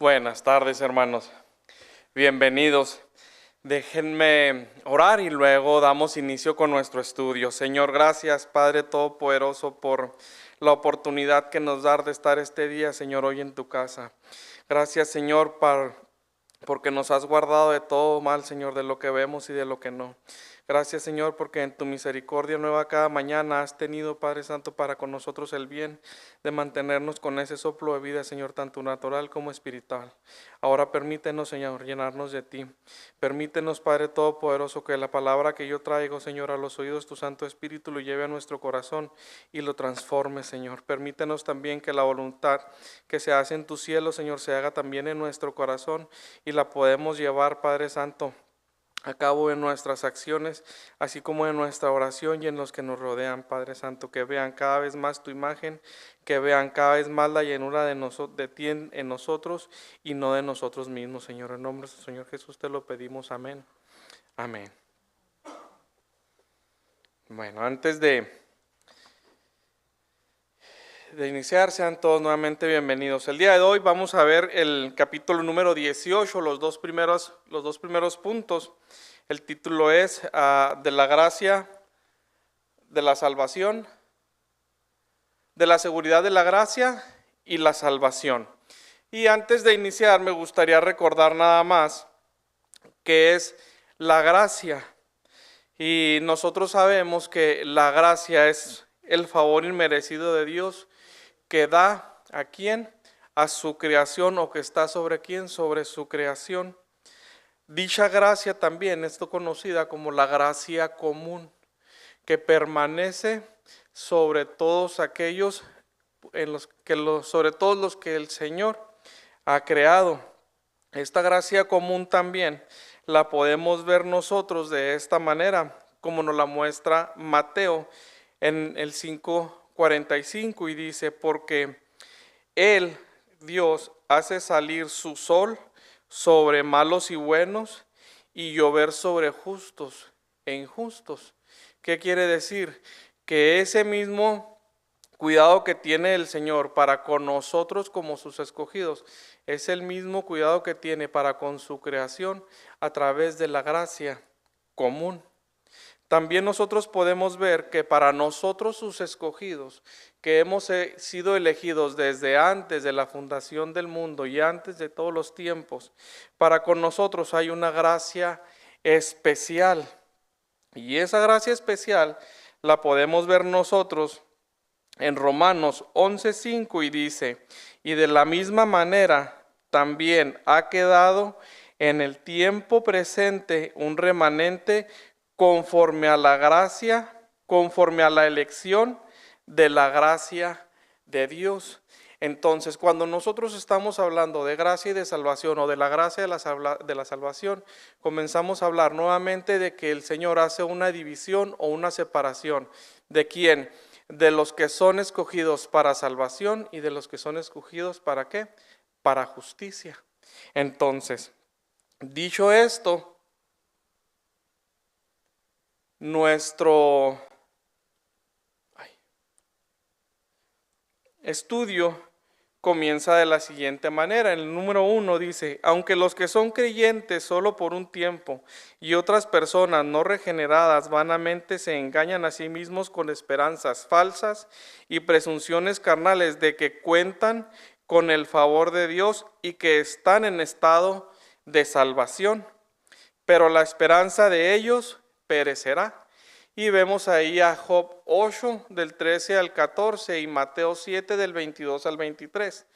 Buenas tardes, hermanos. Bienvenidos. Déjenme orar y luego damos inicio con nuestro estudio. Señor, gracias, Padre Todopoderoso, por la oportunidad que nos da de estar este día, Señor, hoy en tu casa. Gracias, Señor, porque nos has guardado de todo mal, Señor, de lo que vemos y de lo que no. Gracias, Señor, porque en tu misericordia nueva cada mañana has tenido, Padre Santo, para con nosotros el bien de mantenernos con ese soplo de vida, Señor, tanto natural como espiritual. Ahora permítenos, Señor, llenarnos de ti. Permítenos, Padre Todopoderoso, que la palabra que yo traigo, Señor, a los oídos de tu Santo Espíritu lo lleve a nuestro corazón y lo transforme, Señor. Permítenos también que la voluntad que se hace en tu cielo, Señor, se haga también en nuestro corazón y la podemos llevar, Padre Santo, a cabo en nuestras acciones, así como en nuestra oración y en los que nos rodean, Padre Santo, que vean cada vez más tu imagen, que vean cada vez más la llenura de ti en nosotros y no de nosotros mismos, Señor. En nombre del Señor Jesús te lo pedimos, amén. Amén. Bueno, antes de iniciar, sean todos nuevamente bienvenidos. El día de hoy vamos a ver el capítulo número 18, los dos primeros puntos. El título es de la gracia, de la salvación, de la seguridad de la gracia y la salvación. Y antes de iniciar me gustaría recordar nada más qué es la gracia. Y nosotros sabemos que la gracia es el favor inmerecido de Dios que da a quién, a su creación, o que está sobre quién, sobre su creación. Dicha gracia también es conocida como la gracia común, que permanece sobre todos aquellos sobre todos los que el Señor ha creado. Esta gracia común también la podemos ver nosotros de esta manera, como nos la muestra Mateo en el 5:45, y dice: porque Él, Dios, hace salir su sol sobre malos y buenos y llover sobre justos e injustos. ¿Qué quiere decir? Que ese mismo cuidado que tiene el Señor para con nosotros como sus escogidos es el mismo cuidado que tiene para con su creación a través de la gracia común. También nosotros podemos ver que para nosotros sus escogidos, que hemos sido elegidos desde antes de la fundación del mundo y antes de todos los tiempos, para con nosotros hay una gracia especial. Y esa gracia especial la podemos ver nosotros en Romanos 11:5, y dice: y de la misma manera también ha quedado en el tiempo presente un remanente conforme a la gracia, conforme a la elección de la gracia de Dios. Entonces, cuando nosotros estamos hablando de gracia y de salvación, o de la gracia de la salvación, comenzamos a hablar nuevamente de que el Señor hace una división o una separación. ¿De quién? De los que son escogidos para salvación y de los que son escogidos ¿para qué? Para justicia. Entonces, dicho esto, nuestro estudio comienza de la siguiente manera. En el número 1 dice: aunque los que son creyentes solo por un tiempo y otras personas no regeneradas vanamente se engañan a sí mismos con esperanzas falsas y presunciones carnales de que cuentan con el favor de Dios y que están en estado de salvación, pero la esperanza de ellos perecerá. Y vemos ahí a Job 8 del 13 al 14 y Mateo 7 del 22 al 23.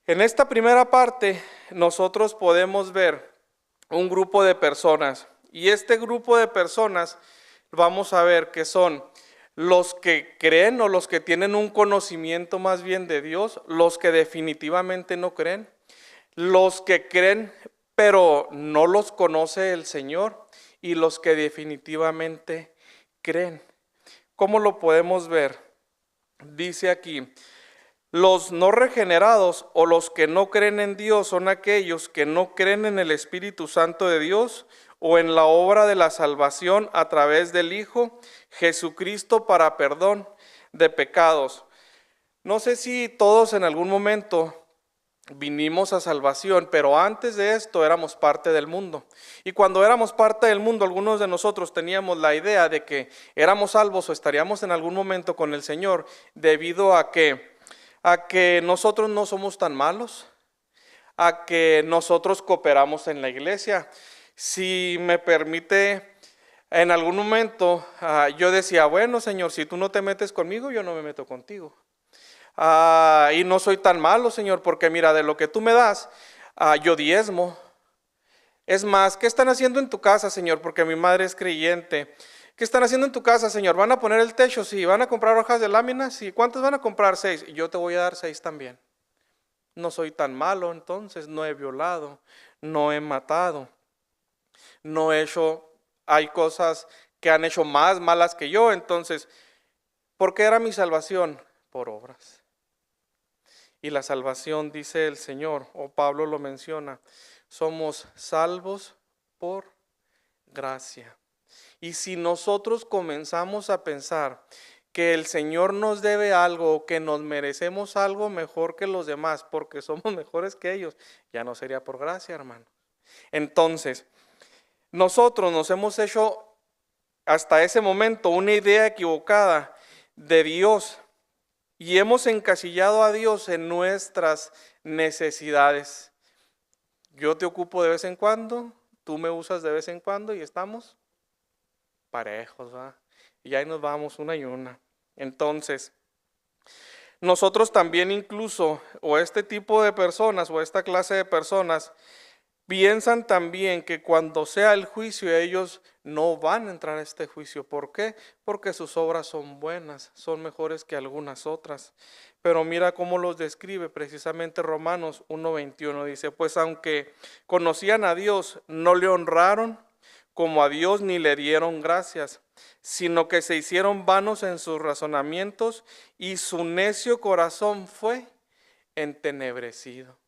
En esta primera parte nosotros podemos ver un grupo de personas, y este grupo de personas vamos a ver que son los que creen, o los que tienen un conocimiento más bien de Dios, los que definitivamente no creen, los que creen pero no los conoce el Señor, y los que definitivamente creen. ¿Cómo lo podemos ver? Dice aquí: los no regenerados, o los que no creen en Dios, son aquellos que no creen en el Espíritu Santo de Dios o en la obra de la salvación a través del Hijo Jesucristo para perdón de pecados. No sé si todos en algún momento vinimos a salvación, pero antes de esto éramos parte del mundo. Y cuando éramos parte del mundo, algunos de nosotros teníamos la idea de que éramos salvos o estaríamos en algún momento con el Señor, debido a que nosotros no somos tan malos, a que nosotros cooperamos en la iglesia. Si me permite, en algún momento yo decía, bueno, Señor, si tú no te metes conmigo, yo no me meto contigo. Y no soy tan malo, Señor, porque mira, de lo que tú me das, yo diezmo. Es más, ¿qué están haciendo en tu casa, Señor? Porque mi madre es creyente. ¿Qué están haciendo en tu casa, Señor? ¿Van a poner el techo? Sí. ¿Van a comprar hojas de lámina? Sí. ¿Cuántas van a comprar? 6. Y yo te voy a dar 6 también. No soy tan malo, entonces no he violado, no he matado, no he hecho, hay cosas que han hecho más malas que yo, entonces, ¿por qué era mi salvación? Por obras. Y la salvación, dice el Señor, o Pablo lo menciona, somos salvos por gracia. Y si nosotros comenzamos a pensar que el Señor nos debe algo, o que nos merecemos algo mejor que los demás, porque somos mejores que ellos, ya no sería por gracia, hermano. Entonces, nosotros nos hemos hecho hasta ese momento una idea equivocada de Dios. Y hemos encasillado a Dios en nuestras necesidades. Yo te ocupo de vez en cuando, tú me usas de vez en cuando y estamos parejos, ¿va? Y ahí nos vamos una y una. Entonces, nosotros también incluso, o este tipo de personas, o esta clase de personas, piensan también que cuando sea el juicio ellos no van a entrar a este juicio. ¿Por qué? Porque sus obras son buenas, son mejores que algunas otras. Pero mira cómo los describe precisamente Romanos 1:21. Dice, pues aunque conocían a Dios, no le honraron como a Dios ni le dieron gracias, sino que se hicieron vanos en sus razonamientos y su necio corazón fue entenebrecido.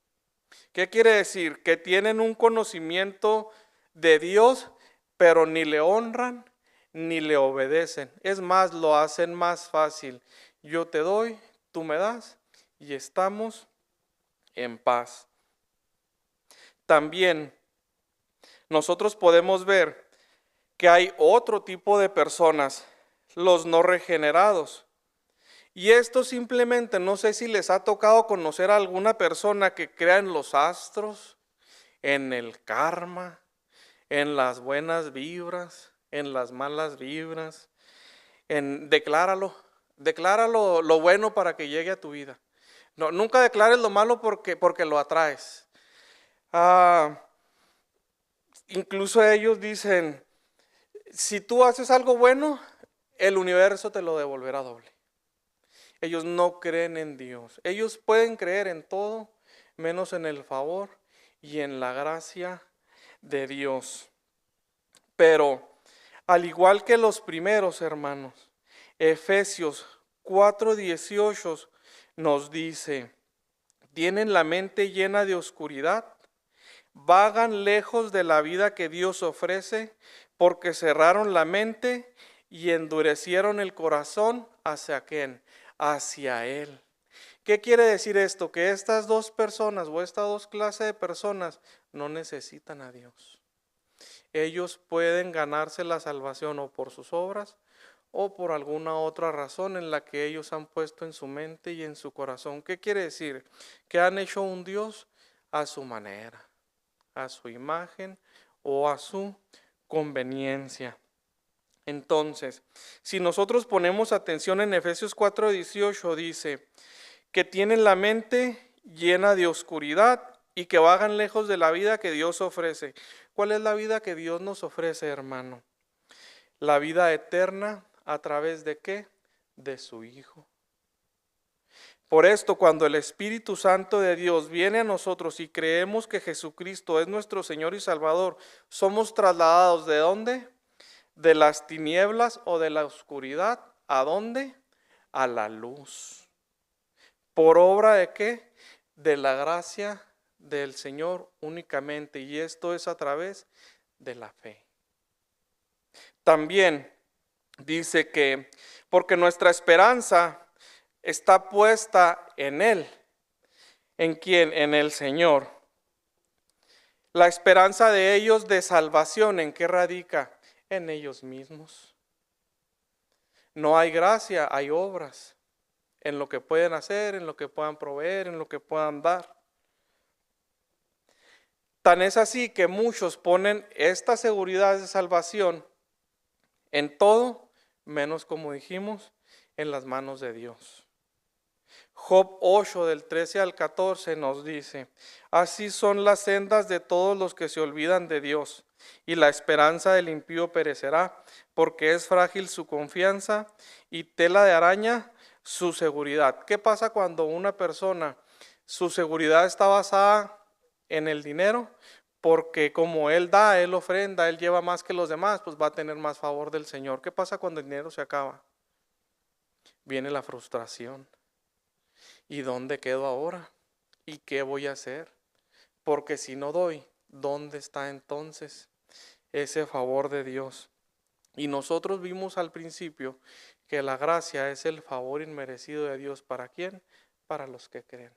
¿Qué quiere decir? Que tienen un conocimiento de Dios, pero ni le honran ni le obedecen. Es más, lo hacen más fácil. Yo te doy, tú me das y estamos en paz. También nosotros podemos ver que hay otro tipo de personas, los no regenerados. Y esto simplemente, no sé si les ha tocado conocer a alguna persona que crea en los astros, en el karma, en las buenas vibras, en las malas vibras, decláralo lo bueno para que llegue a tu vida. No, nunca declares lo malo porque lo atraes. Incluso ellos dicen, si tú haces algo bueno, el universo te lo devolverá doble. Ellos no creen en Dios. Ellos pueden creer en todo, menos en el favor y en la gracia de Dios. Pero, al igual que los primeros hermanos, Efesios 4:18 nos dice, tienen la mente llena de oscuridad, vagan lejos de la vida que Dios ofrece, porque cerraron la mente y endurecieron el corazón hacia quién, hacia Él. ¿Qué quiere decir esto? Que estas dos personas o estas dos clases de personas no necesitan a Dios. Ellos pueden ganarse la salvación o por sus obras o por alguna otra razón en la que ellos han puesto en su mente y en su corazón. ¿Qué quiere decir? Que han hecho un Dios a su manera, a su imagen o a su conveniencia. Entonces, si nosotros ponemos atención en Efesios 4:18, dice que tienen la mente llena de oscuridad y que vagan lejos de la vida que Dios ofrece. ¿Cuál es la vida que Dios nos ofrece, hermano? La vida eterna, ¿a través de qué? De su Hijo. Por esto, cuando el Espíritu Santo de Dios viene a nosotros y creemos que Jesucristo es nuestro Señor y Salvador, somos trasladados ¿de dónde? De las tinieblas o de la oscuridad, ¿a dónde? A la luz. ¿Por obra de qué? De la gracia del Señor únicamente, y esto es a través de la fe. También dice que, porque nuestra esperanza está puesta en Él. ¿En quién? En el Señor. La esperanza de ellos de salvación, ¿en qué radica? En ellos mismos. No hay gracia, hay obras. En lo que pueden hacer, en lo que puedan proveer, en lo que puedan dar. Tan es así que muchos ponen esta seguridad de salvación en todo, menos, como dijimos, en las manos de Dios. Job 8 del 13 al 14 nos dice: así son las sendas de todos los que se olvidan de Dios, y la esperanza del impío perecerá, porque es frágil su confianza y tela de araña su seguridad. ¿Qué pasa cuando una persona, su seguridad está basada en el dinero? Porque como él da, él ofrenda, él lleva más que los demás, pues va a tener más favor del Señor. ¿Qué pasa cuando el dinero se acaba? Viene la frustración. ¿Y dónde quedo ahora? ¿Y qué voy a hacer? Porque si no doy, ¿dónde está entonces ese favor de Dios? Y nosotros vimos al principio que la gracia es el favor inmerecido de Dios. ¿Para quién? Para los que creen.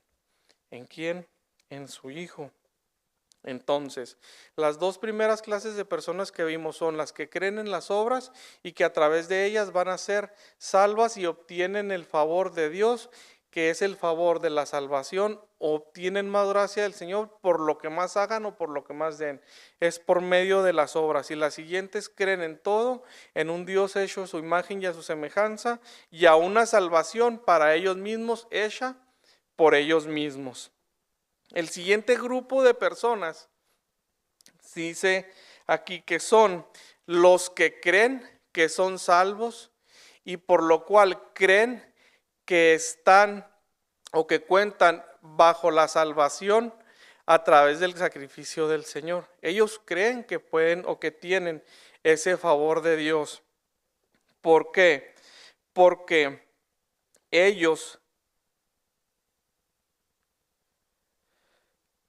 ¿En quién? En su Hijo. Entonces, las dos primeras clases de personas que vimos son las que creen en las obras y que a través de ellas van a ser salvas y obtienen el favor de Dios, que es el favor de la salvación, obtienen más gracia del Señor por lo que más hagan o por lo que más den. Es por medio de las obras. Y las siguientes creen en todo, en un Dios hecho a su imagen y a su semejanza, y a una salvación para ellos mismos hecha por ellos mismos. El siguiente grupo de personas dice aquí que son los que creen que son salvos y por lo cual creen que están o que cuentan bajo la salvación a través del sacrificio del Señor. Ellos creen que pueden o que tienen ese favor de Dios. ¿Por qué? Porque ellos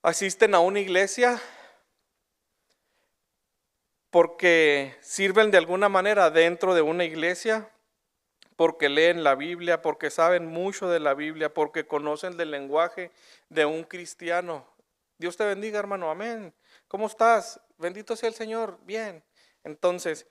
asisten a una iglesia, porque sirven de alguna manera dentro de una iglesia, porque leen la Biblia, porque saben mucho de la Biblia, porque conocen del lenguaje de un cristiano. Dios te bendiga, hermano, amén. ¿Cómo estás? Bendito sea el Señor. Bien. Entonces,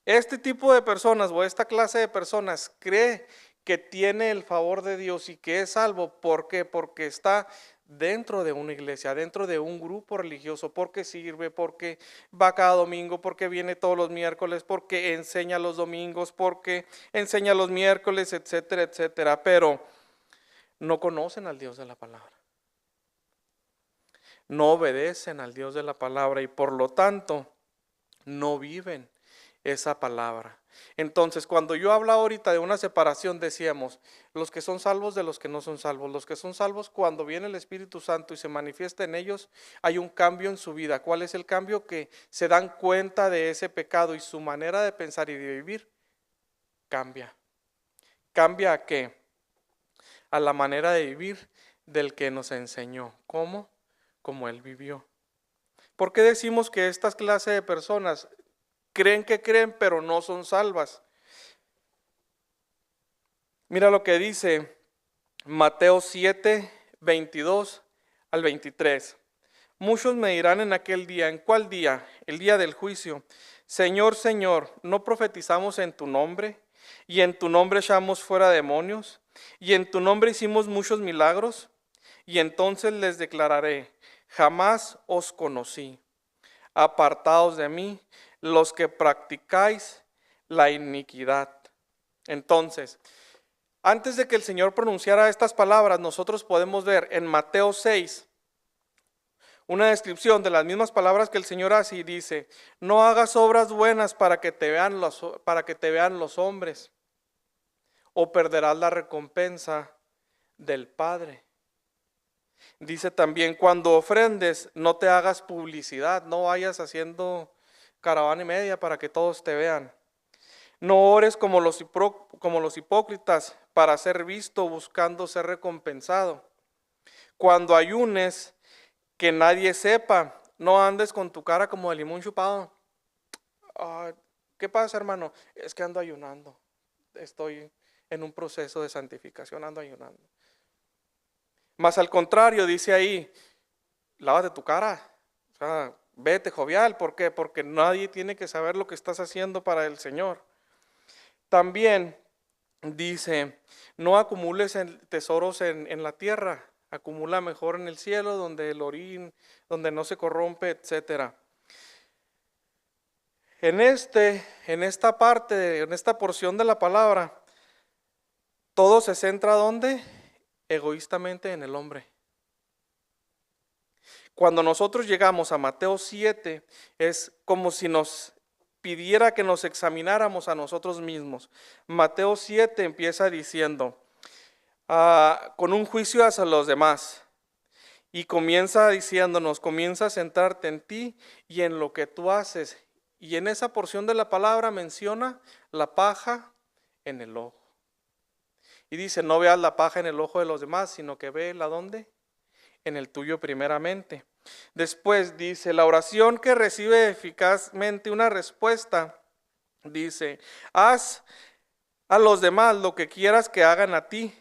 este tipo de personas o esta clase de personas cree que tiene el favor de Dios y que es salvo. ¿Por qué? Porque está dentro de una iglesia, dentro de un grupo religioso, porque sirve, porque va cada domingo, porque viene todos los miércoles, porque enseña los domingos, porque enseña los miércoles, etcétera, etcétera. Pero no conocen al Dios de la palabra. No obedecen al Dios de la palabra y por lo tanto no viven esa palabra. Entonces, cuando yo hablaba ahorita de una separación, decíamos, los que son salvos de los que no son salvos. Los que son salvos, cuando viene el Espíritu Santo y se manifiesta en ellos, hay un cambio en su vida. ¿Cuál es el cambio? Que se dan cuenta de ese pecado y su manera de pensar y de vivir cambia. ¿Cambia a qué? A la manera de vivir del que nos enseñó. ¿Cómo? Como Él vivió. ¿Por qué decimos que estas clases de personas creen que creen, pero no son salvas? Mira lo que dice Mateo 7, 22 al 23. Muchos me dirán en aquel día, ¿en cuál día? El día del juicio. Señor, Señor, ¿no profetizamos en tu nombre? ¿Y en tu nombre echamos fuera demonios? ¿Y en tu nombre hicimos muchos milagros? Y entonces les declararé, jamás os conocí. Apartaos de mí, los que practicáis la iniquidad. Entonces, antes de que el Señor pronunciara estas palabras, nosotros podemos ver en Mateo 6 una descripción de las mismas palabras que el Señor hace y dice, no hagas obras buenas para que te vean los hombres, o perderás la recompensa del Padre. Dice también, cuando ofrendes, no te hagas publicidad, no vayas haciendo caravana y media para que todos te vean. No ores como los hipócritas para ser visto, buscando ser recompensado. Cuando ayunes, que nadie sepa, no andes con tu cara como de limón chupado. ¿Qué pasa, hermano? Es que ando ayunando, estoy en un proceso de santificación, ando ayunando. Más al contrario, dice ahí, lávate tu cara, o sea, vete jovial. ¿Por qué? Porque nadie tiene que saber lo que estás haciendo para el Señor. También dice, no acumules tesoros en la tierra, acumula mejor en el cielo, donde el orín, donde no se corrompe, etcétera. En esta parte, en esta porción de la palabra, todo se centra ¿dónde? Egoístamente en el hombre. Cuando nosotros llegamos a Mateo 7, es como si nos pidiera que nos examináramos a nosotros mismos. Mateo 7 empieza diciendo, con un juicio hacia los demás. Y comienza diciéndonos, comienza a centrarte en ti y en lo que tú haces. Y en esa porción de la palabra menciona la paja en el ojo. Y dice, no veas la paja en el ojo de los demás, sino que vela ¿dónde? En el tuyo primeramente. Después dice, la oración que recibe eficazmente una respuesta, dice, haz a los demás lo que quieras que hagan a ti.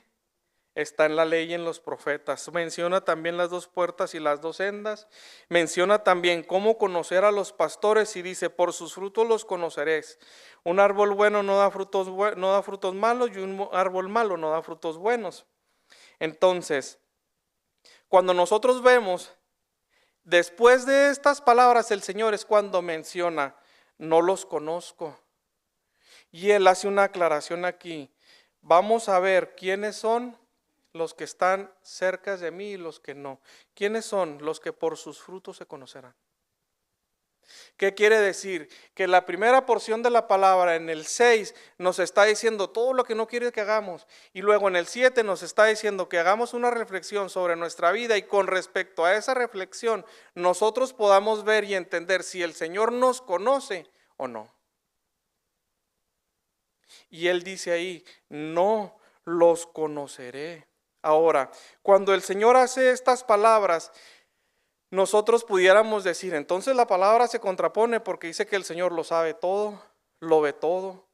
Está en la ley y en los profetas. Menciona también las dos puertas y las dos sendas. Menciona también cómo conocer a los pastores y dice, por sus frutos los conoceréis. Un árbol bueno no da frutos malos y un árbol malo no da frutos buenos. Entonces, cuando nosotros vemos, después de estas palabras el Señor es cuando menciona, no los conozco. Y Él hace una aclaración aquí. Vamos a ver quiénes son los que están cerca de mí y los que no. ¿Quiénes son? Los que por sus frutos se conocerán. ¿Qué quiere decir? Que la primera porción de la palabra en el 6 nos está diciendo todo lo que no quiere que hagamos. Y luego en el 7 nos está diciendo que hagamos una reflexión sobre nuestra vida y con respecto a esa reflexión nosotros podamos ver y entender si el Señor nos conoce o no. Y Él dice ahí, no los conoceré. Ahora, cuando el Señor hace estas palabras, nosotros pudiéramos decir, entonces la palabra se contrapone porque dice que el Señor lo sabe todo, lo ve todo,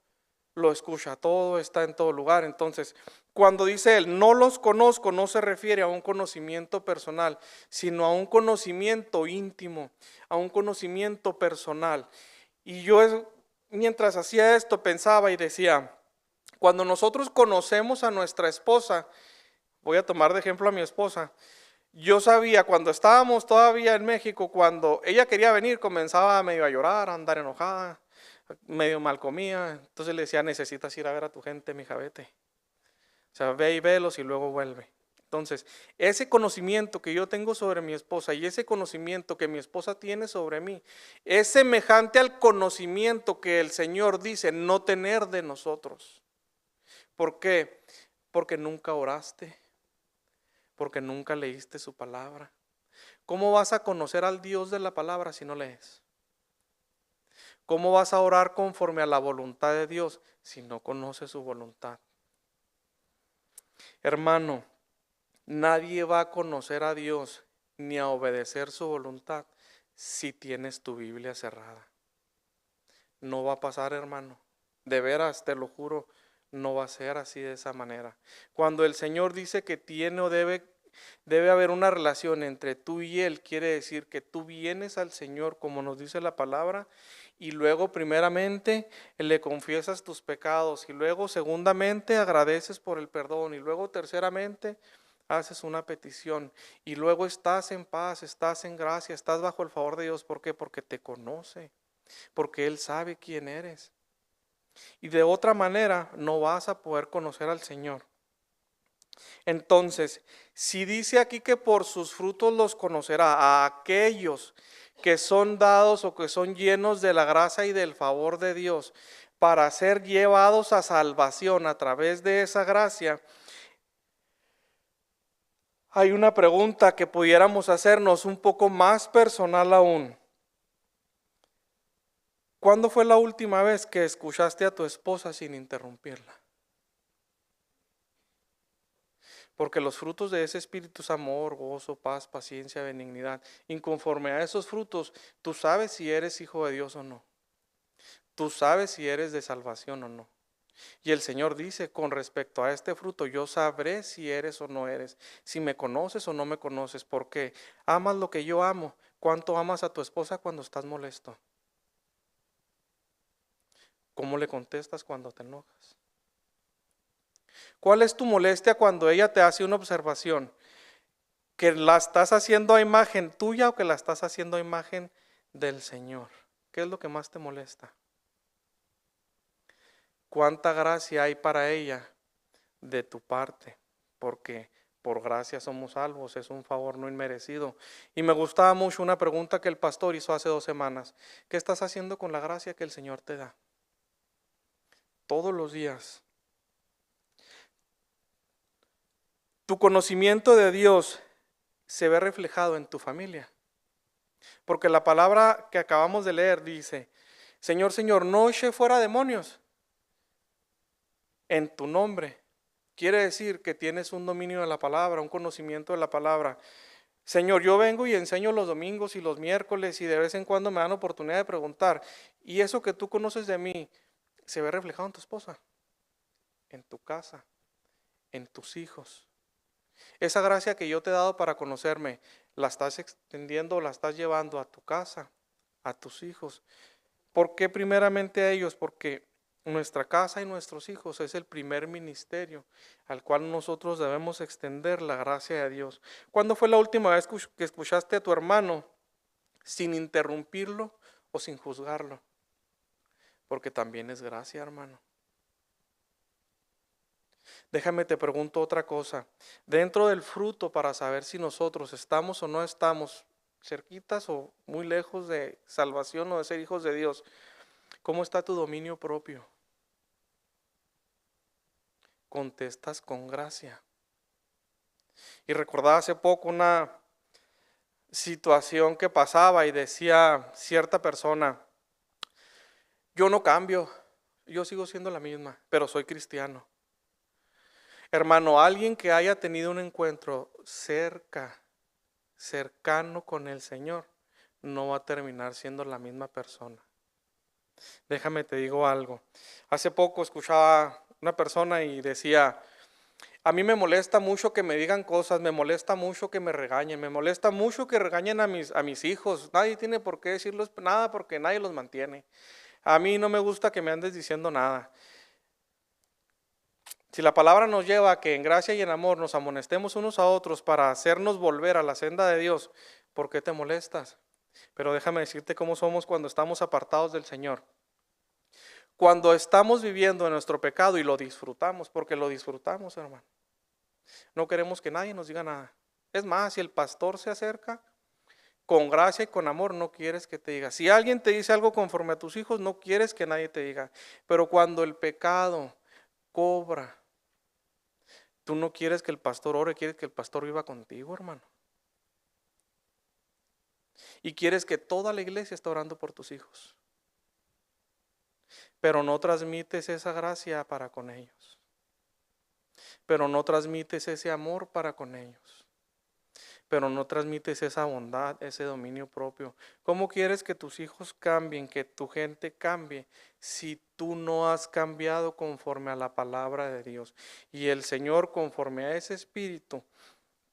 lo escucha todo, está en todo lugar. Entonces, cuando dice Él, no los conozco, no se refiere a un conocimiento personal, sino a un conocimiento íntimo, a un conocimiento personal. Y yo, mientras hacía esto, pensaba y decía, cuando nosotros conocemos a nuestra esposa, voy a tomar de ejemplo a mi esposa. Yo sabía cuando estábamos todavía en México, cuando ella quería venir, comenzaba medio a llorar, a andar enojada, medio mal comía. Entonces le decía, necesitas ir a ver a tu gente, mija, vete. O sea, ve y velos y luego vuelve. Entonces, ese conocimiento que yo tengo sobre mi esposa y ese conocimiento que mi esposa tiene sobre mí, es semejante al conocimiento que el Señor dice no tener de nosotros. ¿Por qué? Porque nunca oraste. Porque nunca leíste su palabra. ¿Cómo vas a conocer al Dios de la palabra si no lees? ¿Cómo vas a orar conforme a la voluntad de Dios si no conoces su voluntad? Hermano, nadie va a conocer a Dios ni a obedecer su voluntad si tienes tu Biblia cerrada. No va a pasar, hermano. De veras, te lo juro, no va a ser así de esa manera. Cuando el Señor dice que tiene o debe haber una relación entre tú y Él, quiere decir que tú vienes al Señor como nos dice la palabra y luego primeramente le confiesas tus pecados y luego segundamente agradeces por el perdón y luego terceramente haces una petición y luego estás en paz, estás en gracia, estás bajo el favor de Dios. ¿Por qué? Porque te conoce, porque Él sabe quién eres. Y de otra manera no vas a poder conocer al Señor. Entonces, si dice aquí que por sus frutos los conocerá, a aquellos que son dados o que son llenos de la gracia y del favor de Dios para ser llevados a salvación a través de esa gracia, hay una pregunta que pudiéramos hacernos un poco más personal aún. ¿Cuándo fue la última vez que escuchaste a tu esposa sin interrumpirla? Porque los frutos de ese espíritu es amor, gozo, paz, paciencia, benignidad. Y conforme a esos frutos, tú sabes si eres hijo de Dios o no. Tú sabes si eres de salvación o no. Y el Señor dice, con respecto a este fruto, yo sabré si eres o no eres, si me conoces o no me conoces. ¿Por qué? ¿Amas lo que yo amo? ¿Cuánto amas a tu esposa cuando estás molesto? ¿Cómo le contestas cuando te enojas? ¿Cuál es tu molestia cuando ella te hace una observación? ¿Que la estás haciendo a imagen tuya o que la estás haciendo a imagen del Señor? ¿Qué es lo que más te molesta? ¿Cuánta gracia hay para ella de tu parte? Porque por gracia somos salvos, es un favor no inmerecido. Y me gustaba mucho una pregunta que el pastor hizo hace 2 semanas. ¿Qué estás haciendo con la gracia que el Señor te da? Todos los días. Tu conocimiento de Dios se ve reflejado en tu familia. Porque la palabra que acabamos de leer dice, Señor, Señor, no eché fuera demonios en tu nombre. Quiere decir que tienes un dominio de la palabra, un conocimiento de la palabra. Señor, yo vengo y enseño los domingos y los miércoles y de vez en cuando me dan oportunidad de preguntar. Y eso que tú conoces de mí se ve reflejado en tu esposa, en tu casa, en tus hijos. Esa gracia que yo te he dado para conocerme, la estás extendiendo, la estás llevando a tu casa, a tus hijos. ¿Por qué primeramente a ellos? Porque nuestra casa y nuestros hijos es el primer ministerio al cual nosotros debemos extender la gracia de Dios. ¿Cuándo fue la última vez que escuchaste a tu hermano sin interrumpirlo o sin juzgarlo? Porque también es gracia, hermano. Déjame te pregunto otra cosa. Dentro del fruto para saber si nosotros estamos o no estamos cerquitas o muy lejos de salvación o de ser hijos de Dios, ¿cómo está tu dominio propio? Contestas con gracia. Y recordaba hace poco una situación que pasaba y decía cierta persona, yo no cambio, yo sigo siendo la misma, pero soy cristiano. Hermano, alguien que haya tenido un encuentro cercano con el Señor, no va a terminar siendo la misma persona. Déjame te digo algo. Hace poco escuchaba una persona y decía, a mí me molesta mucho que me digan cosas, me molesta mucho que me regañen, me molesta mucho que regañen a mis hijos. Nadie tiene por qué decirles nada porque nadie los mantiene. A mí no me gusta que me andes diciendo nada. Si la palabra nos lleva a que en gracia y en amor nos amonestemos unos a otros para hacernos volver a la senda de Dios, ¿por qué te molestas? Pero déjame decirte cómo somos cuando estamos apartados del Señor. Cuando estamos viviendo en nuestro pecado y lo disfrutamos, porque lo disfrutamos, hermano. No queremos que nadie nos diga nada. Es más, si el pastor se acerca, con gracia y con amor, no quieres que te diga. Si alguien te dice algo conforme a tus hijos, no quieres que nadie te diga. Pero cuando el pecado cobra, tú no quieres que el pastor ore, quieres que el pastor viva contigo, hermano. Y quieres que toda la iglesia esté orando por tus hijos. Pero no transmites esa gracia para con ellos. Pero no transmites ese amor para con ellos. Pero no transmites esa bondad, ese dominio propio. ¿Cómo quieres que tus hijos cambien, que tu gente cambie, si tú no has cambiado conforme a la palabra de Dios? Y el Señor, conforme a ese espíritu,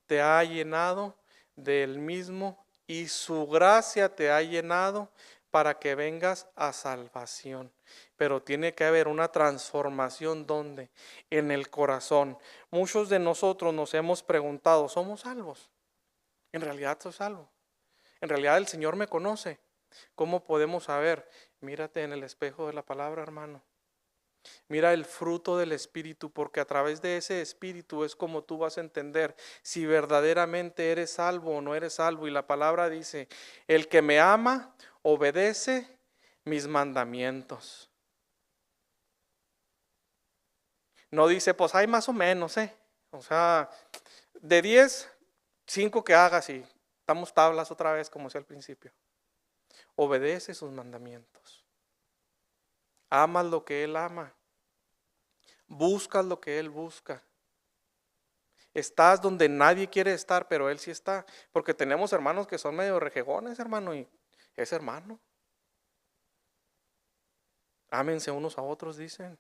te ha llenado del mismo y su gracia te ha llenado para que vengas a salvación. Pero tiene que haber una transformación donde en el corazón. Muchos de nosotros nos hemos preguntado, ¿somos salvos? En realidad soy salvo. En realidad el Señor me conoce. ¿Cómo podemos saber? Mírate en el espejo de la palabra, hermano. Mira el fruto del Espíritu, porque a través de ese Espíritu es como tú vas a entender si verdaderamente eres salvo o no eres salvo. Y la palabra dice, el que me ama obedece mis mandamientos. No dice, pues hay más o menos, O sea, de 10, 5 que hagas y estamos tablas otra vez como decía al principio. Obedece sus mandamientos. Amas lo que Él ama. Buscas lo que Él busca. Estás donde nadie quiere estar, pero Él sí está. Porque tenemos hermanos que son medio rejegones, hermano, y es hermano. Ámense unos a otros, dicen.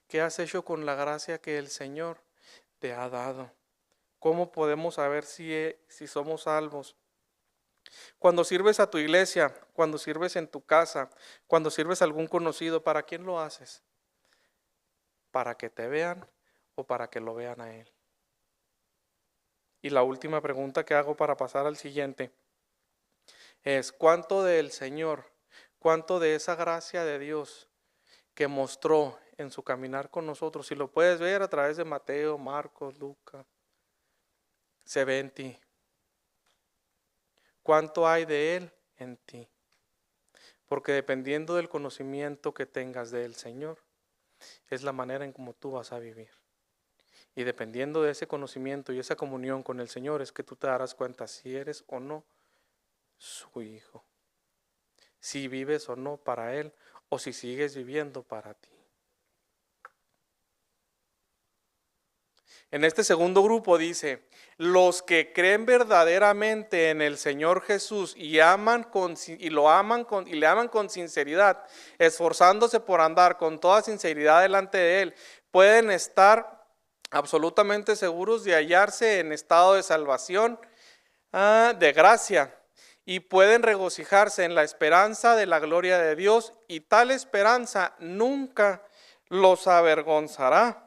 ¿Qué has hecho con la gracia que el Señor te ha dado? ¿Cómo podemos saber si somos salvos? Cuando sirves a tu iglesia, cuando sirves en tu casa, cuando sirves a algún conocido, ¿para quién lo haces? ¿Para que te vean o para que lo vean a él? Y la última pregunta que hago para pasar al siguiente es, ¿cuánto del Señor, cuánto de esa gracia de Dios que mostró en su caminar con nosotros, si lo puedes ver a través de Mateo, Marcos, Lucas, se ve en ti? ¿Cuánto hay de Él en ti? Porque dependiendo del conocimiento que tengas del Señor, es la manera en cómo tú vas a vivir. Y dependiendo de ese conocimiento y esa comunión con el Señor, es que tú te darás cuenta si eres o no su hijo. Si vives o no para Él, o si sigues viviendo para ti. En este segundo grupo dice, los que creen verdaderamente en el Señor Jesús y le aman con sinceridad, esforzándose por andar con toda sinceridad delante de Él, pueden estar absolutamente seguros de hallarse en estado de salvación, de gracia, y pueden regocijarse en la esperanza de la gloria de Dios, y tal esperanza nunca los avergonzará.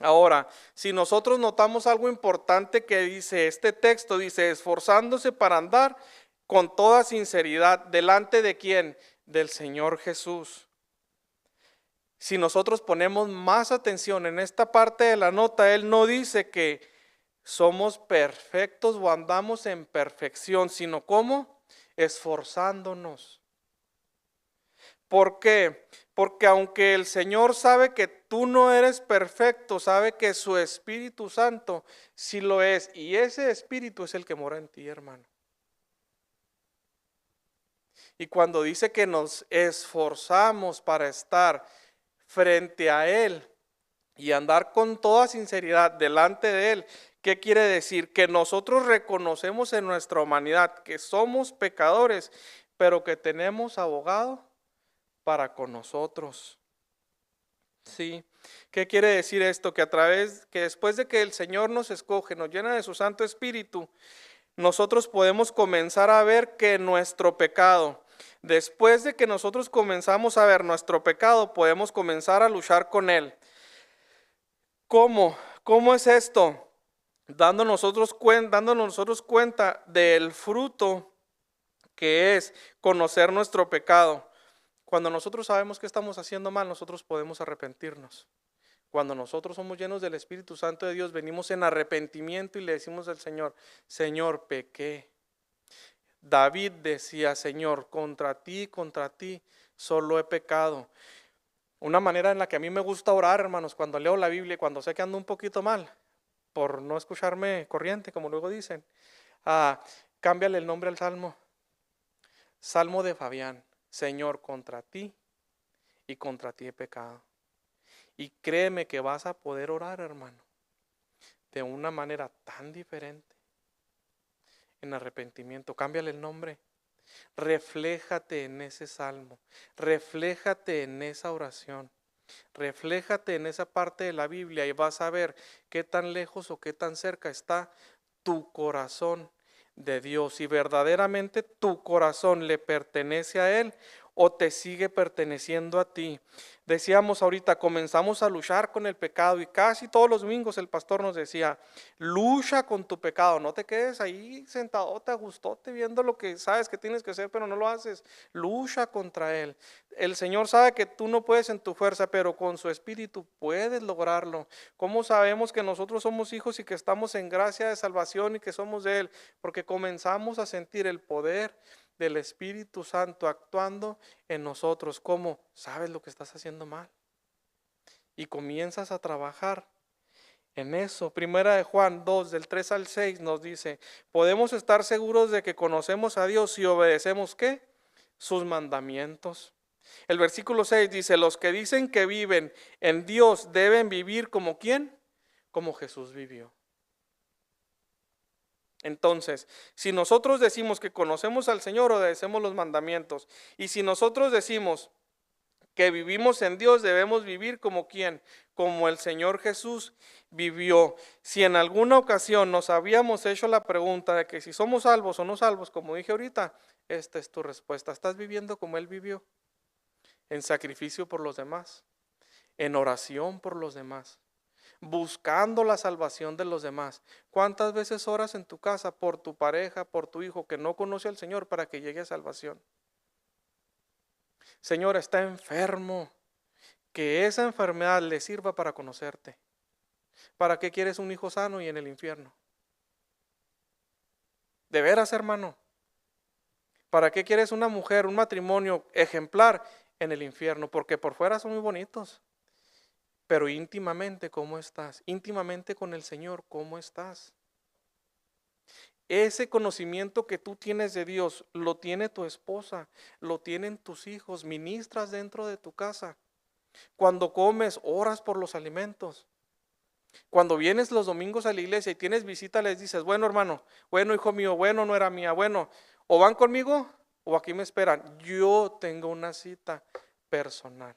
Ahora, si nosotros notamos algo importante que dice este texto, dice, esforzándose para andar con toda sinceridad, ¿delante de quién? Del Señor Jesús. Si nosotros ponemos más atención en esta parte de la nota, Él no dice que somos perfectos o andamos en perfección, sino ¿cómo? Esforzándonos. ¿Por qué? Porque aunque el Señor sabe que tú no eres perfecto, sabe que su Espíritu Santo sí lo es. Y ese Espíritu es el que mora en ti, hermano. Y cuando dice que nos esforzamos para estar frente a Él y andar con toda sinceridad delante de Él, ¿qué quiere decir? Que nosotros reconocemos en nuestra humanidad que somos pecadores, pero que tenemos abogado para con nosotros. Sí. ¿Qué quiere decir esto? Que después de que el Señor nos escoge, nos llena de su Santo Espíritu, nosotros podemos comenzar a ver que nuestro pecado, después de que nosotros comenzamos a ver nuestro pecado, podemos comenzar a luchar con él. ¿Cómo? ¿Cómo es esto? Dándonos nosotros cuenta del fruto que es conocer nuestro pecado. Cuando nosotros sabemos que estamos haciendo mal, nosotros podemos arrepentirnos. Cuando nosotros somos llenos del Espíritu Santo de Dios, venimos en arrepentimiento y le decimos al Señor, Señor, pequé. David decía, Señor, contra ti solo he pecado. Una manera en la que a mí me gusta orar, hermanos, cuando leo la Biblia, cuando sé que ando un poquito mal, por no escucharme corriente, como luego dicen, cámbiale el nombre al salmo. Salmo de Fabián. Señor, contra ti y contra ti he pecado. Y créeme que vas a poder orar, hermano, de una manera tan diferente, en arrepentimiento. Cámbiale el nombre. Refléjate en ese salmo. Refléjate en esa oración. Refléjate en esa parte de la Biblia y vas a ver qué tan lejos o qué tan cerca está tu corazón de Dios, si verdaderamente tu corazón le pertenece a Él o te sigue perteneciendo a ti. Decíamos ahorita, comenzamos a luchar con el pecado y casi todos los domingos el pastor nos decía, lucha con tu pecado, no te quedes ahí sentadote, ajustote, viendo lo que sabes que tienes que hacer pero no lo haces, lucha contra él. El Señor sabe que tú no puedes en tu fuerza, pero con su Espíritu puedes lograrlo. ¿Cómo sabemos que nosotros somos hijos y que estamos en gracia de salvación y que somos de Él? Porque comenzamos a sentir el poder del Espíritu Santo actuando en nosotros. ¿Cómo? ¿Sabes lo que estás haciendo mal? Y comienzas a trabajar en eso. Primera de Juan 2, del 3 al 6 nos dice, podemos estar seguros de que conocemos a Dios si obedecemos ¿qué? Sus mandamientos. El versículo 6 dice, los que dicen que viven en Dios deben vivir como ¿quién? Como Jesús vivió. Entonces, si nosotros decimos que conocemos al Señor, obedecemos los mandamientos. Y si nosotros decimos que vivimos en Dios, debemos vivir como ¿quién? Como el Señor Jesús vivió. Si en alguna ocasión nos habíamos hecho la pregunta de que si somos salvos o no salvos, como dije ahorita, esta es tu respuesta. ¿Estás viviendo como Él vivió? En sacrificio por los demás, en oración por los demás, buscando la salvación de los demás. ¿Cuántas veces oras en tu casa por tu pareja, por tu hijo que no conoce al Señor para que llegue a salvación? Señor, está enfermo, que esa enfermedad le sirva para conocerte. ¿Para qué quieres un hijo sano y en el infierno? De veras, hermano. ¿Para qué quieres una mujer, un matrimonio ejemplar en el infierno? Porque por fuera son muy bonitos. Pero íntimamente, ¿cómo estás? Íntimamente con el Señor, ¿cómo estás? Ese conocimiento que tú tienes de Dios, lo tiene tu esposa, lo tienen tus hijos, ministras dentro de tu casa. Cuando comes, oras por los alimentos. Cuando vienes los domingos a la iglesia y tienes visita, les dices, bueno hermano, bueno hijo mío, bueno nuera mía, bueno, o van conmigo o aquí me esperan. Yo tengo una cita personal.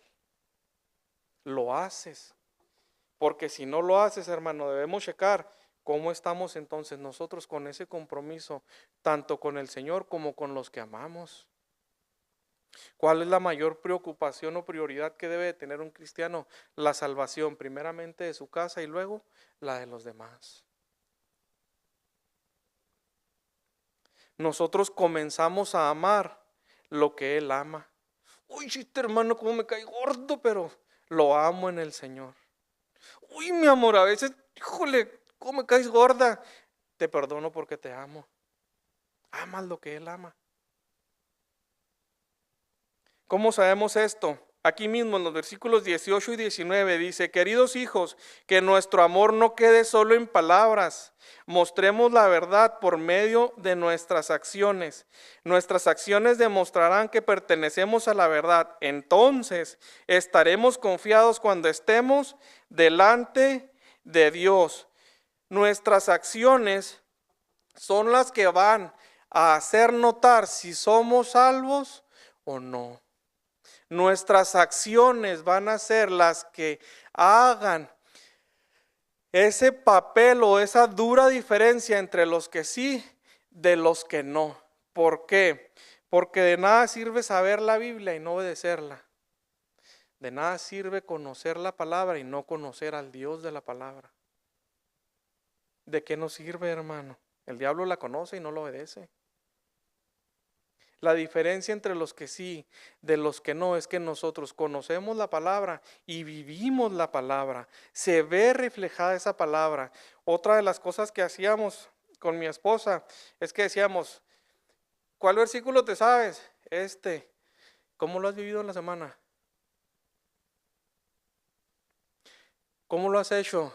Lo haces. Porque si no lo haces, hermano, debemos checar cómo estamos entonces nosotros con ese compromiso, tanto con el Señor como con los que amamos. ¿Cuál es la mayor preocupación o prioridad que debe de tener un cristiano? La salvación, primeramente de su casa y luego la de los demás. Nosotros comenzamos a amar lo que Él ama. Uy, chiste hermano, cómo me cae gordo, pero lo amo en el Señor. Uy, mi amor, a veces, híjole, cómo me caes gorda. Te perdono porque te amo. Amas lo que Él ama. ¿Cómo sabemos esto? Aquí mismo en los versículos 18 y 19 dice, queridos hijos, que nuestro amor no quede solo en palabras, mostremos la verdad por medio de nuestras acciones. Nuestras acciones demostrarán que pertenecemos a la verdad. Entonces estaremos confiados cuando estemos delante de Dios. Nuestras acciones son las que van a hacer notar si somos salvos o no. Nuestras acciones van a ser las que hagan ese papel o esa dura diferencia entre los que sí de los que no. ¿Por qué? Porque de nada sirve saber la Biblia y no obedecerla. De nada sirve conocer la palabra y no conocer al Dios de la palabra. ¿De qué nos sirve, hermano? El diablo la conoce y no lo obedece. La diferencia entre los que sí, de los que no, es que nosotros conocemos la palabra y vivimos la palabra. Se ve reflejada esa palabra. Otra de las cosas que hacíamos con mi esposa es que decíamos, ¿cuál versículo te sabes? ¿Cómo lo has vivido en la semana? ¿Cómo lo has hecho?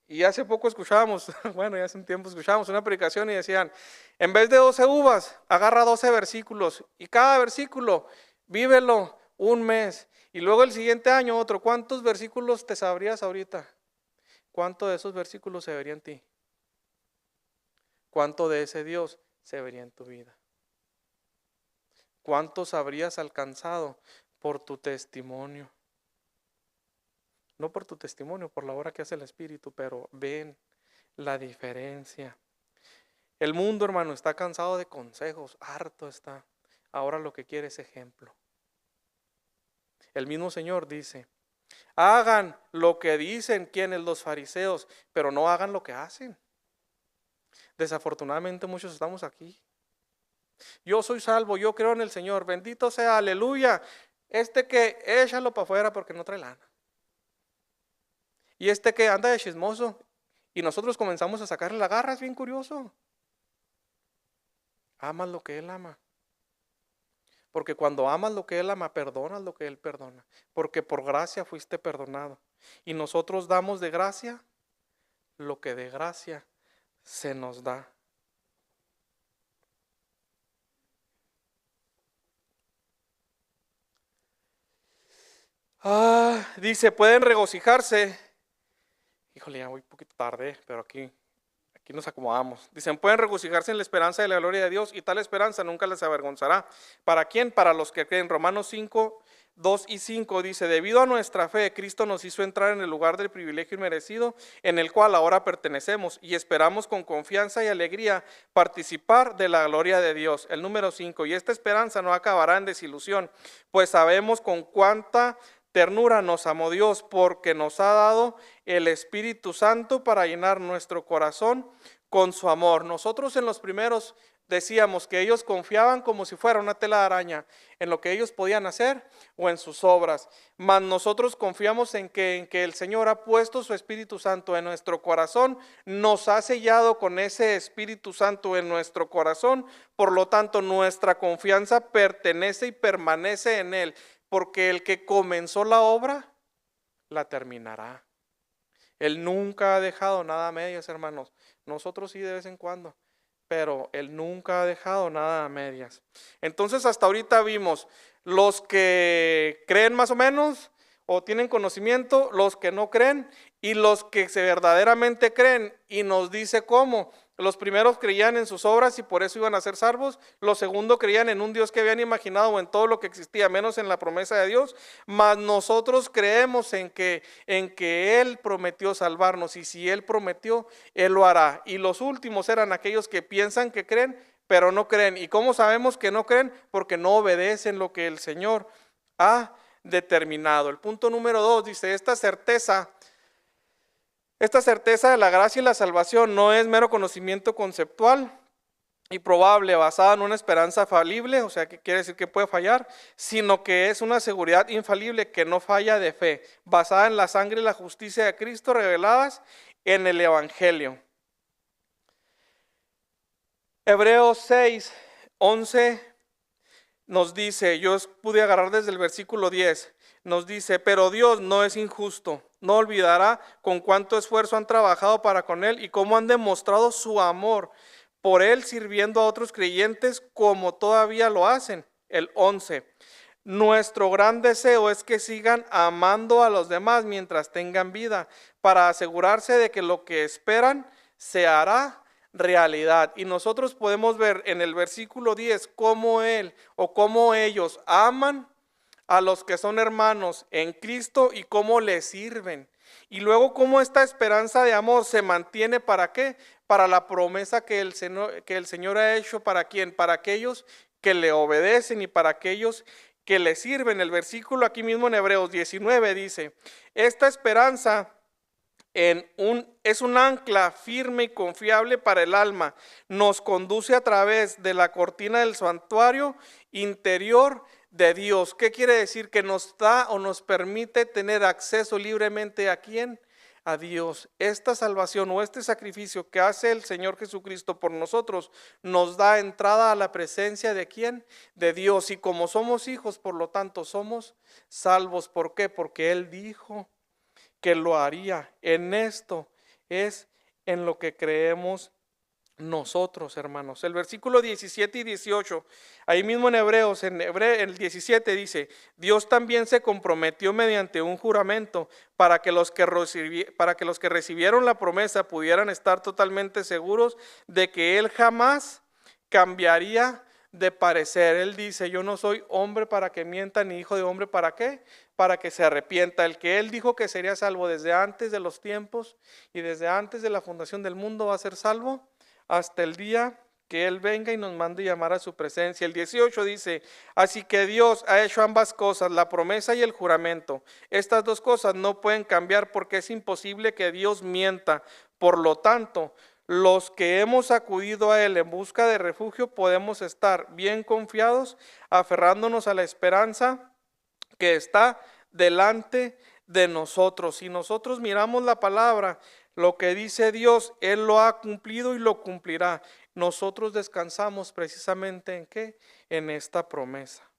Y hace poco escuchábamos, bueno, ya hace un tiempo escuchábamos una predicación y decían, en vez de 12 uvas, agarra 12 versículos y cada versículo, vívelo un mes y luego el siguiente año otro. ¿Cuántos versículos te sabrías ahorita? ¿Cuánto de esos versículos se vería en ti? ¿Cuánto de ese Dios se vería en tu vida? ¿Cuántos habrías alcanzado por tu testimonio? No por tu testimonio, por la obra que hace el Espíritu, pero ven la diferencia. El mundo, hermano, está cansado de consejos, harto está. Ahora lo que quiere es ejemplo. El mismo Señor dice, hagan lo que dicen quienes los fariseos, pero no hagan lo que hacen. Desafortunadamente muchos estamos aquí. Yo soy salvo, yo creo en el Señor, bendito sea, aleluya. Que échalo para afuera porque no trae lana. Y que anda de chismoso y nosotros comenzamos a sacarle la garra, es bien curioso. Amas lo que Él ama. Porque cuando amas lo que Él ama, perdonas lo que Él perdona. Porque por gracia fuiste perdonado. Y nosotros damos de gracia lo que de gracia se nos da. Dice, pueden regocijarse. Híjole, ya voy un poquito tarde, pero aquí nos acomodamos. Dicen, pueden regocijarse en la esperanza de la gloria de Dios y tal esperanza nunca les avergonzará. ¿Para quién? Para los que creen. Romanos 5, 2 y 5 dice: debido a nuestra fe, Cristo nos hizo entrar en el lugar del privilegio inmerecido en el cual ahora pertenecemos y esperamos con confianza y alegría participar de la gloria de Dios. El número 5, y esta esperanza no acabará en desilusión, pues sabemos con cuánta ternura nos amó Dios, porque nos ha dado el Espíritu Santo para llenar nuestro corazón con su amor. Nosotros en los primeros decíamos que ellos confiaban como si fuera una tela de araña en lo que ellos podían hacer o en sus obras, mas nosotros confiamos en que el Señor ha puesto su Espíritu Santo en nuestro corazón, nos ha sellado con ese Espíritu Santo en nuestro corazón, por lo tanto nuestra confianza pertenece y permanece en Él, porque el que comenzó la obra, la terminará. Él nunca ha dejado nada a medias, hermanos. Nosotros sí de vez en cuando, pero Él nunca ha dejado nada a medias. Entonces hasta ahorita vimos los que creen más o menos o tienen conocimiento, los que no creen y los que verdaderamente creen, y nos dice cómo. Los primeros creían en sus obras y por eso iban a ser salvos. Los segundos creían en un Dios que habían imaginado o en todo lo que existía, menos en la promesa de Dios. Mas nosotros creemos en que Él prometió salvarnos, y si Él prometió, Él lo hará. Y los últimos eran aquellos que piensan que creen, pero no creen. ¿Y cómo sabemos que no creen? Porque no obedecen lo que el Señor ha determinado. El punto número 2 dice: esta certeza de la gracia y la salvación no es mero conocimiento conceptual y probable basada en una esperanza falible, o sea, que quiere decir que puede fallar, sino que es una seguridad infalible que no falla de fe, basada en la sangre y la justicia de Cristo reveladas en el Evangelio. Hebreos 6, 11 nos dice, yo pude agarrar desde el versículo 10, nos dice: pero Dios no es injusto, no olvidará con cuánto esfuerzo han trabajado para con Él y cómo han demostrado su amor por Él sirviendo a otros creyentes como todavía lo hacen. El 11, nuestro gran deseo es que sigan amando a los demás mientras tengan vida, para asegurarse de que lo que esperan se hará realidad. Y nosotros podemos ver en el versículo 10 cómo Él o cómo ellos aman a los que son hermanos en Cristo y cómo les sirven. Y luego cómo esta esperanza de amor se mantiene, ¿para qué? Para la promesa que el Señor ha hecho. ¿Para quién? Para aquellos que le obedecen y para aquellos que le sirven. El versículo aquí mismo en Hebreos 19 dice: esta esperanza es un ancla firme y confiable para el alma. Nos conduce a través de la cortina del santuario interior de Dios. ¿Qué quiere decir? Que nos da o nos permite tener acceso libremente ¿a quién? A Dios. Esta salvación o este sacrificio que hace el Señor Jesucristo por nosotros nos da entrada a la presencia ¿de quién? De Dios. Y como somos hijos, por lo tanto somos salvos. ¿Por qué? Porque Él dijo que lo haría. En esto es en lo que creemos nosotros, hermanos. El versículo 17 y 18, ahí mismo en Hebreos, el 17 dice: Dios también se comprometió mediante un juramento para que los que recibieron la promesa pudieran estar totalmente seguros de que Él jamás cambiaría de parecer. Él dice: yo no soy hombre para que mienta, ni hijo de hombre para qué, para que se arrepienta. El que Él dijo que sería salvo desde antes de los tiempos y desde antes de la fundación del mundo va a ser salvo hasta el día que Él venga y nos mande llamar a su presencia. El 18 dice: así que Dios ha hecho ambas cosas, la promesa y el juramento. Estas dos cosas no pueden cambiar porque es imposible que Dios mienta. Por lo tanto, los que hemos acudido a Él en busca de refugio podemos estar bien confiados, aferrándonos a la esperanza que está delante de nosotros. Si nosotros miramos la palabra, lo que dice Dios, Él lo ha cumplido y lo cumplirá. Nosotros descansamos precisamente ¿en qué? En esta promesa,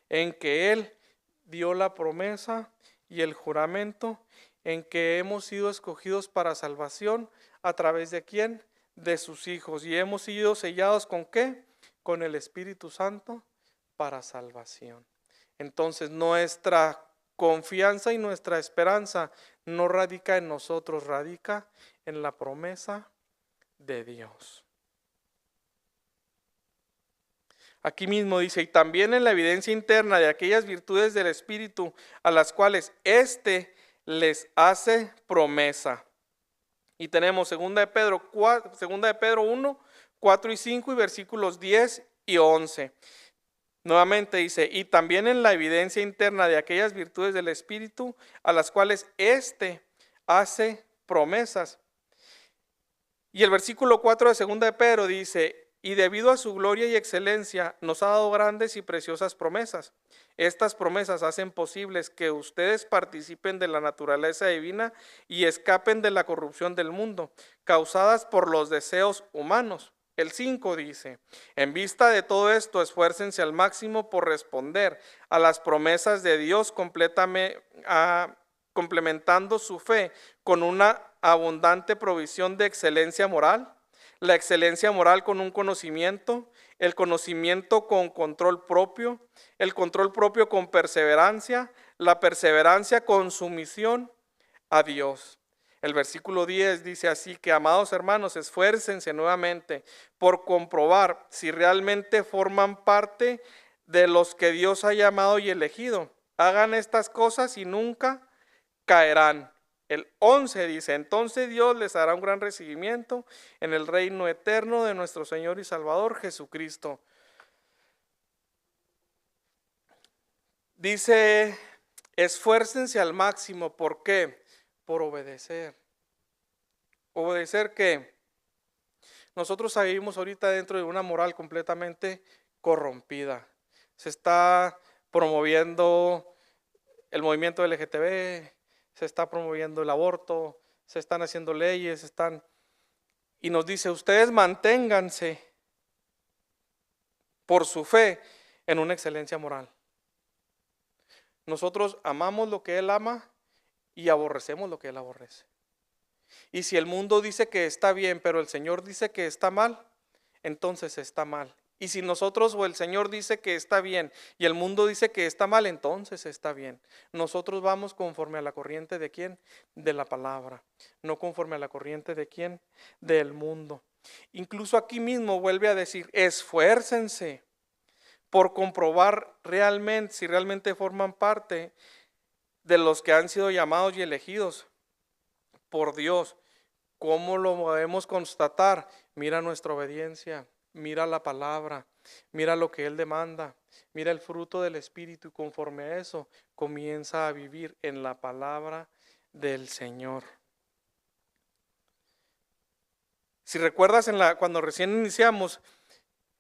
en que Él dio la promesa y el juramento, en que hemos sido escogidos para salvación. ¿A través de quién? De sus hijos. Y hemos sido sellados ¿con qué? Con el Espíritu Santo para salvación. Entonces nuestra confianza y nuestra esperanza no radica en nosotros, radica en la promesa de Dios. Aquí mismo dice, y también en la evidencia interna de aquellas virtudes del Espíritu a las cuales éste les hace promesa. Y tenemos segunda de Pedro 1, 4 y 5 y versículos 10 y 11. Nuevamente dice, y también en la evidencia interna de aquellas virtudes del Espíritu a las cuales éste hace promesas. Y el versículo 4 de segunda de Pedro dice, y debido a su gloria y excelencia nos ha dado grandes y preciosas promesas. Estas promesas hacen posibles que ustedes participen de la naturaleza divina y escapen de la corrupción del mundo, causadas por los deseos humanos. El 5 dice, en vista de todo esto, esfuércense al máximo por responder a las promesas de Dios complementando su fe con una abundante provisión de excelencia moral, la excelencia moral con un conocimiento, el conocimiento con control propio, el control propio con perseverancia, la perseverancia con sumisión a Dios. El versículo 10 dice así que, amados hermanos, esfuércense nuevamente por comprobar si realmente forman parte de los que Dios ha llamado y elegido. Hagan estas cosas y nunca caerán. El 11 dice, entonces Dios les hará un gran recibimiento en el reino eterno de nuestro Señor y Salvador Jesucristo. Dice, esfuércense al máximo. ¿Por qué? Por obedecer. ¿Obedecer qué? Nosotros vivimos ahorita dentro de una moral completamente corrompida. Se está promoviendo el movimiento LGTB, se está promoviendo el aborto, se están haciendo leyes, y nos dice, ustedes manténganse por su fe en una excelencia moral. Nosotros amamos lo que Él ama y aborrecemos lo que Él aborrece. Y si el mundo dice que está bien, pero el Señor dice que está mal, entonces está mal. Y si nosotros o el Señor dice que está bien y el mundo dice que está mal, entonces está bien. Nosotros vamos conforme a la corriente de ¿quién? De la palabra. No conforme a la corriente de ¿quién? Del mundo. Incluso aquí mismo vuelve a decir, esfuércense por comprobar realmente, si realmente forman parte de los que han sido llamados y elegidos por Dios. ¿Cómo lo podemos constatar? Mira nuestra obediencia. Mira la palabra, mira lo que Él demanda, mira el fruto del Espíritu y conforme a eso comienza a vivir en la palabra del Señor. Si recuerdas cuando recién iniciamos,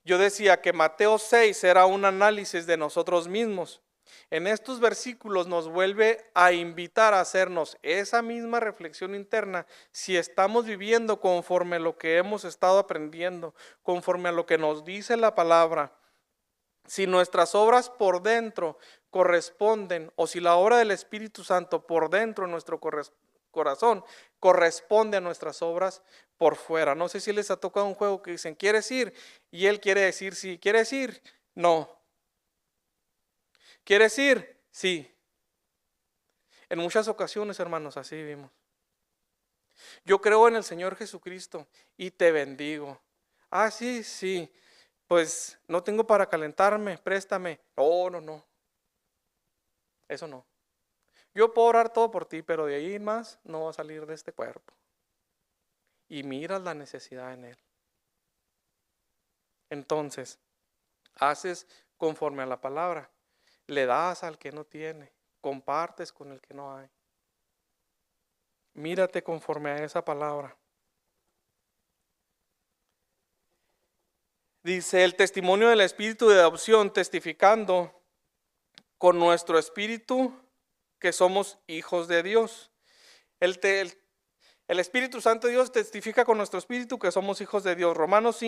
yo decía que Mateo 6 era un análisis de nosotros mismos. En estos versículos nos vuelve a invitar a hacernos esa misma reflexión interna si estamos viviendo conforme a lo que hemos estado aprendiendo, conforme a lo que nos dice la palabra, si nuestras obras por dentro corresponden o si la obra del Espíritu Santo por dentro en nuestro corazón corresponde a nuestras obras por fuera. No sé si les ha tocado un juego que dicen, ¿quieres ir? Y él quiere decir sí. ¿Quieres ir? No. ¿Quieres ir? Sí. En muchas ocasiones, hermanos, así vivimos. Yo creo en el Señor Jesucristo y te bendigo. Ah, sí, sí. Pues no tengo para calentarme, préstame. No. Eso no. Yo puedo orar todo por ti, pero de ahí más no va a salir de este cuerpo. Y miras la necesidad en Él. Entonces, haces conforme a la palabra. Le das al que no tiene, compartes con el que no hay. Mírate conforme a esa palabra. Dice el testimonio del Espíritu de adopción, testificando con nuestro espíritu que somos hijos de Dios. El Espíritu Santo de Dios testifica con nuestro espíritu que somos hijos de Dios. Romanos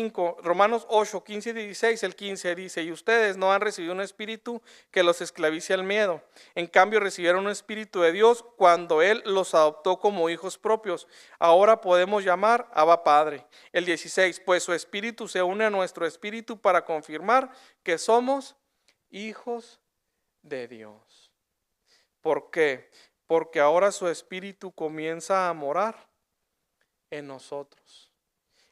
8, 15 y 16, el 15 dice, y ustedes no han recibido un espíritu que los esclavice al miedo. En cambio recibieron un espíritu de Dios cuando Él los adoptó como hijos propios. Ahora podemos llamar Abba Padre. El 16, pues su espíritu se une a nuestro espíritu para confirmar que somos hijos de Dios. ¿Por qué? Porque ahora su espíritu comienza a morar en nosotros.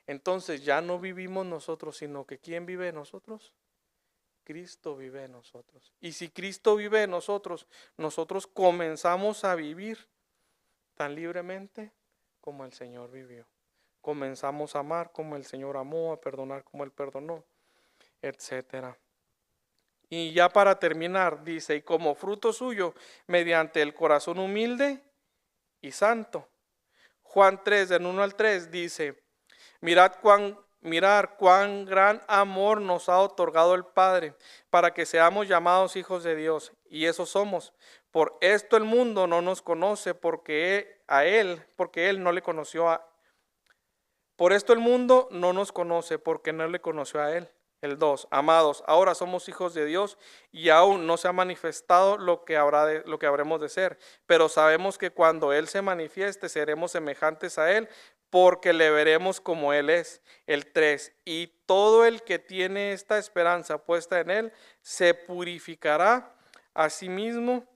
Entonces ya no vivimos nosotros, sino que ¿quién vive en nosotros? Cristo vive en nosotros. Y si Cristo vive en nosotros, nosotros comenzamos a vivir tan libremente como el Señor vivió. Comenzamos a amar como el Señor amó, a perdonar como Él perdonó, etcétera. Y ya para terminar, dice, y como fruto suyo, mediante el corazón humilde y santo. Juan 3, del 1 al 3, dice, mirad cuán gran amor nos ha otorgado el Padre, para que seamos llamados hijos de Dios, y eso somos. Por esto el mundo no nos conoce, porque Él no le conoció por esto el mundo no nos conoce, porque no le conoció a Él. El 2, amados, ahora somos hijos de Dios y aún no se ha manifestado lo que habremos de ser, pero sabemos que cuando Él se manifieste seremos semejantes a Él, porque le veremos como Él es. El 3, y todo el que tiene esta esperanza puesta en Él se purificará a sí mismo,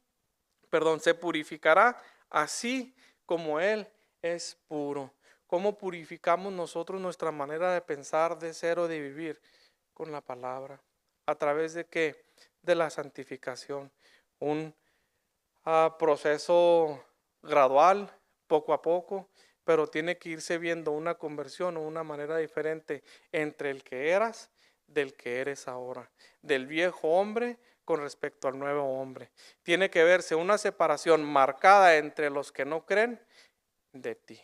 se purificará así como Él es puro. ¿Cómo purificamos nosotros nuestra manera de pensar, de ser o de vivir? Con la palabra. ¿A través de qué? De la santificación. Un proceso gradual, poco a poco, pero tiene que irse viendo una conversión o una manera diferente entre el que eras, del que eres ahora, del viejo hombre con respecto al nuevo hombre. Tiene que verse una separación marcada entre los que no creen de ti.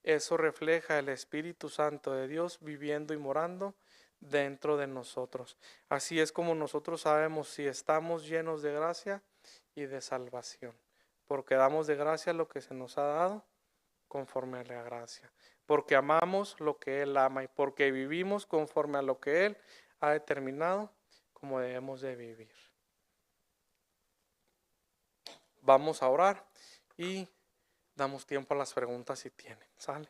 Eso refleja el Espíritu Santo de Dios viviendo y morando dentro de nosotros. Así es como nosotros sabemos si estamos llenos de gracia y de salvación, porque damos de gracia lo que se nos ha dado conforme a la gracia, porque amamos lo que Él ama y porque vivimos conforme a lo que Él ha determinado como debemos de vivir. Vamos a orar y damos tiempo a las preguntas si tienen. ¿Sale?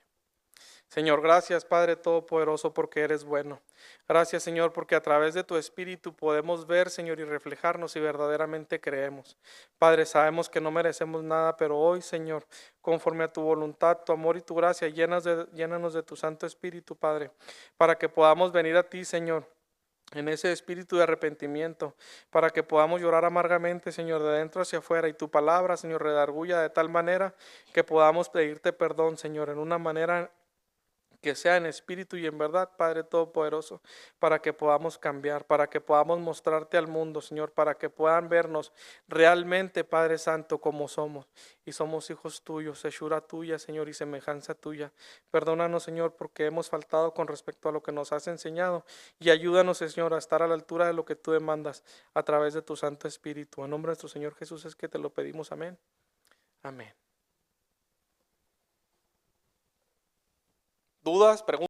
Señor, gracias Padre Todopoderoso porque eres bueno. Gracias Señor porque a través de tu Espíritu podemos ver, Señor, y reflejarnos si verdaderamente creemos. Padre, sabemos que no merecemos nada, pero hoy, Señor, conforme a tu voluntad, tu amor y tu gracia, llénanos de tu Santo Espíritu, Padre, para que podamos venir a ti, Señor, en ese espíritu de arrepentimiento, para que podamos llorar amargamente, Señor, de dentro hacia afuera, y tu palabra, Señor, redarguya de tal manera que podamos pedirte perdón, Señor, en una manera que sea en espíritu y en verdad, Padre Todopoderoso, para que podamos cambiar, para que podamos mostrarte al mundo, Señor, para que puedan vernos realmente, Padre Santo, como somos. Y somos hijos tuyos, hechura tuya, Señor, y semejanza tuya. Perdónanos, Señor, porque hemos faltado con respecto a lo que nos has enseñado. Y ayúdanos, Señor, a estar a la altura de lo que tú demandas a través de tu Santo Espíritu. En nombre de nuestro Señor Jesús es que te lo pedimos. Amén. Amén. ¿Dudas? ¿Preguntas?